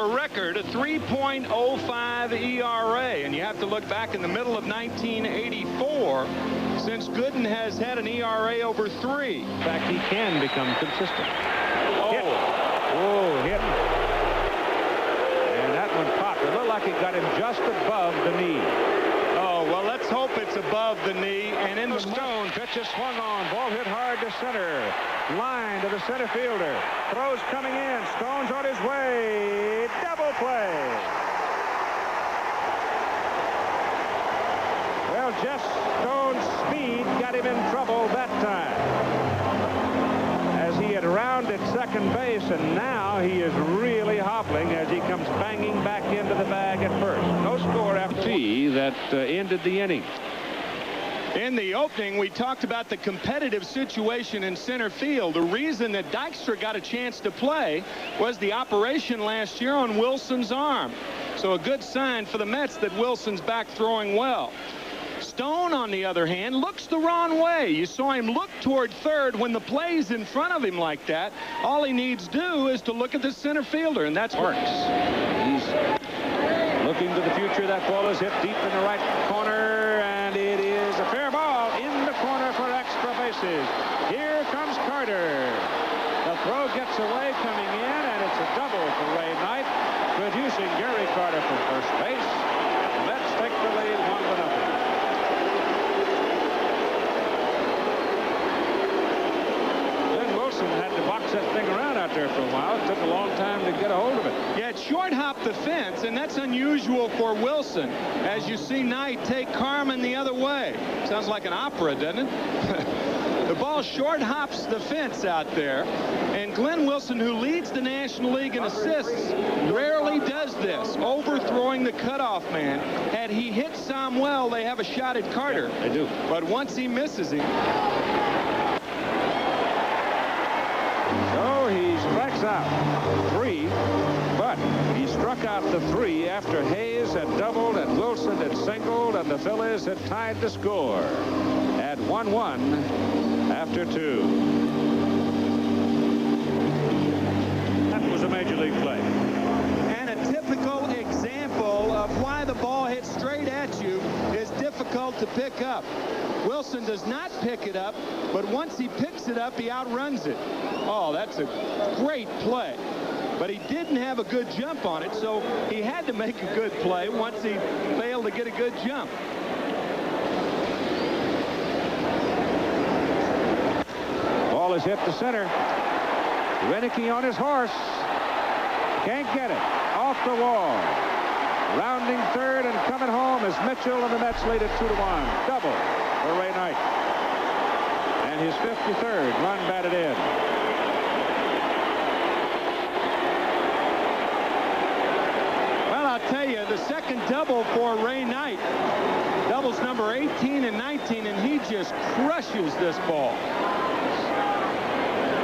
for a record, a 3.05 ERA. And you have to look back in the middle of 1984 since Gooden has had an ERA over 3. In fact, he can become consistent. Oh. Hit. Oh, hit. And that one popped. It looked like it got him just above the knee. Oh, well, let's hope it's above the knee. And in the Stone pitch is swung on. Ball hit hard to center. Line to the center fielder. Throws coming in. Stone's on his way. Double play. Well, Jeff Stone's speed got him in trouble that time, as he had rounded second base, and now he is really hobbling as he comes banging back into the bag at first. No score after that ended the inning. In the opening, we talked about the competitive situation in center field. The reason that Dykstra got a chance to play was the operation last year on Wilson's arm. So a good sign for the Mets that Wilson's back throwing well. Stone, on the other hand, looks the wrong way. You saw him look toward third when the play's in front of him like that. All he needs to do is to look at the center fielder, and that's works. He's looking to the future. That ball is hit deep in the right corner, and it is a fair ball in the corner for extra bases. Here comes Carter. The throw gets away coming in, and it's a double for Ray Knight, producing Gary Carter from first base. The Mets take the lead 1-0. Had to box that thing around out there for a while. It took a long time to get a hold of it. Yeah, it short hopped the fence, and that's unusual for Wilson, as you see Knight take Carmen the other way. Sounds like an opera, doesn't it? The ball short hops the fence out there, and Glenn Wilson, who leads the National League in assists, rarely does this, overthrowing the cutoff man. Had he hit Samuel, they have a shot at Carter. Yeah, they do. But once he misses him. So he strikes out 3, but he struck out the 3 after Hayes had doubled and Wilson had singled, and the Phillies had tied the score at 1-1 after 2. That was a major league play. And a typical example of why the ball hit straight at you is difficult to pick up. Wilson does not pick it up, but once he picks it up, he outruns it. Oh, that's a great play. But he didn't have a good jump on it, so he had to make a good play once he failed to get a good jump. Ball is hit to center. Renicky on his horse. Can't get it. Off the wall. Rounding third and coming home is Mitchell, and the Mets lead at 2-1. Double for Ray Knight. And his 53rd run batted in. Well, I'll tell you, the second double for Ray Knight. Doubles number 18 and 19, and he just crushes this ball.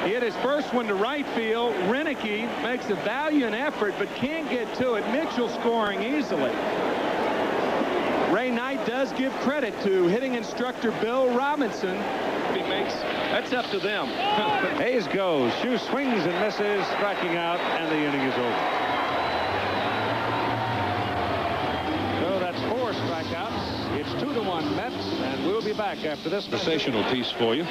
He hit his first one to right field. Renicky makes a valiant effort, but can't get to it. Mitchell scoring easily. Ray Knight does give credit to hitting instructor Bill Robinson. He makes, that's up to them. Hayes goes. Shoe swings and misses, striking out, and the inning is over. So that's 4 strikeouts. It's 2-1 Mets, and we'll be back after this sensational piece for you.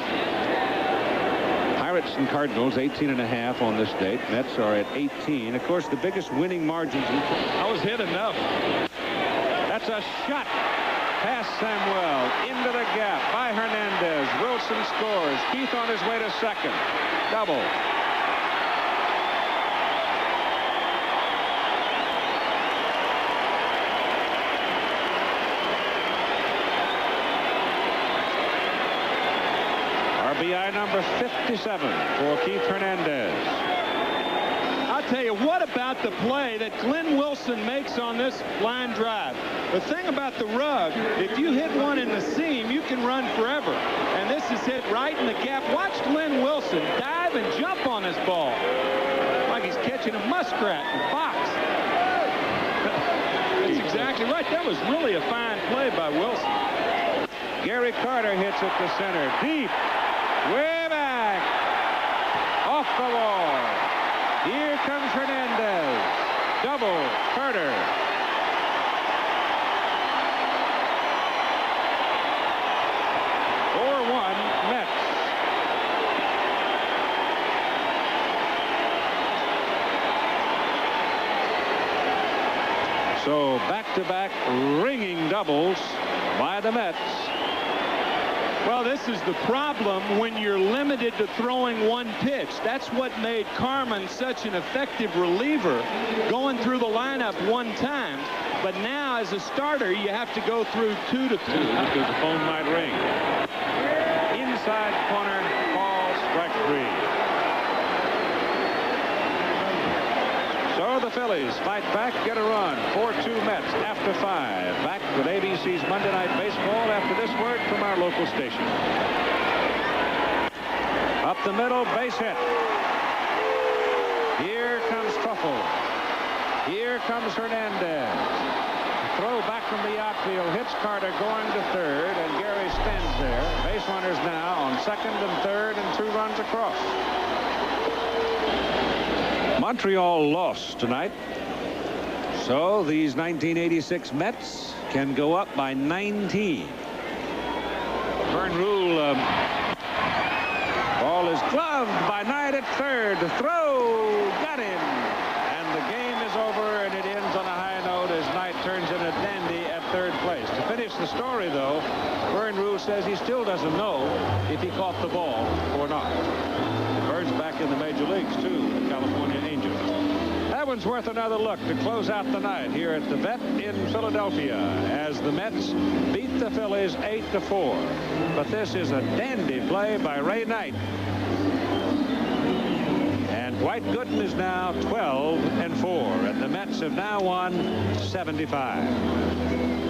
Pirates and Cardinals 18.5 on this date. Mets are at 18. Of course, the biggest winning margins. I was hit enough. That's a shot past Samuel into the gap by Hernandez. Wilson scores. Keith on his way to second. Double. RBI number 57 for Keith Hernandez. I'll tell you, what about the play that Glenn Wilson makes on this line drive? The thing about the rug, if you hit one in the seam, you can run forever. And this is hit right in the gap. Watch Glenn Wilson dive and jump on this ball like he's catching a muskrat in a box. That's exactly right. That was really a fine play by Wilson. Gary Carter hits it to center. Deep. Way back. Off the wall. Here comes Hernandez. double. Carter. Mets. So back-to-back ringing doubles by the Mets. Well, this is the problem when you're limited to throwing one pitch. That's what made Carmen such an effective reliever, going through the lineup one time. But now, as a starter, you have to go through 2 to 2 because the phone might ring. Inside corner, ball, strike 3. So the Phillies fight back, get a run. 4-2 Mets after 5. Back with ABC's Monday Night Baseball after this word from our local station. Up the middle, base hit. Here comes Truffle. Here comes Hernandez. Throw back from the outfield, hits Carter going to third, and Gary stands there. Base runners now on second and third, and 2 runs across. Montreal lost tonight, so these 1986 Mets can go up by 19. Vern Rule, ball is gloved by Knight at third. The throw got him, and the game is over, and it ends on a high note as Knight turns in a dandy at third place. To finish the story, though, Vern Rule says he still doesn't know if he caught the ball or not. Vern's back in the major leagues, too, the California Angels. That one's worth another look to close out the night here at the Vet in Philadelphia as the Mets beat the Phillies 8-4. But this is a dandy play by Ray Knight. And Dwight Gooden is now 12-4, and the Mets have now won 75.